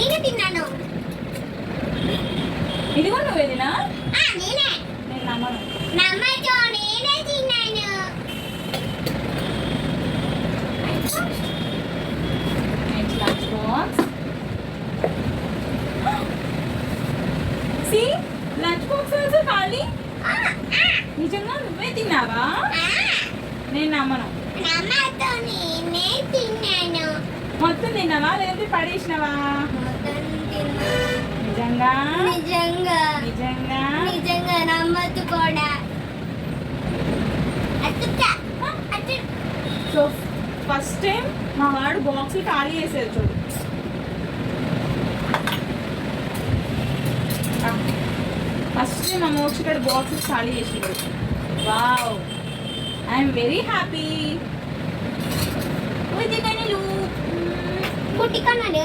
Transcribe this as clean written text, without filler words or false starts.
నేనే తిన్నాను. ఇది కూడా నువ్వేదినా? నేనే. నేను నమ్మను. నమ్మచ్చు, నేనే తిన్నాను. Next lunch box. See lunch box also ఖాళీ. నిజంగా నువ్వే తిన్నావా? నేను నమ్మను. నమ్మచ్చు, నేనే తిన్నాను. మొత్తం తిన్నావా లేదంటే పడేసినావా? మొత్తం తిన్నా. నిజంగా నిజంగా నిజంగా నిజంగా నమ్మచ్చు కూడా. సో ఫస్ట్ టైం మా వాడు బాక్స్ ఖాళీ చేసేది చూడు. ఫస్ట్ టైం మా మోక్ష ఇక్కడ బాక్స్ ఖాళీ చేసేది. Wow, I'm very happy. కుట్టి కన్నాడు.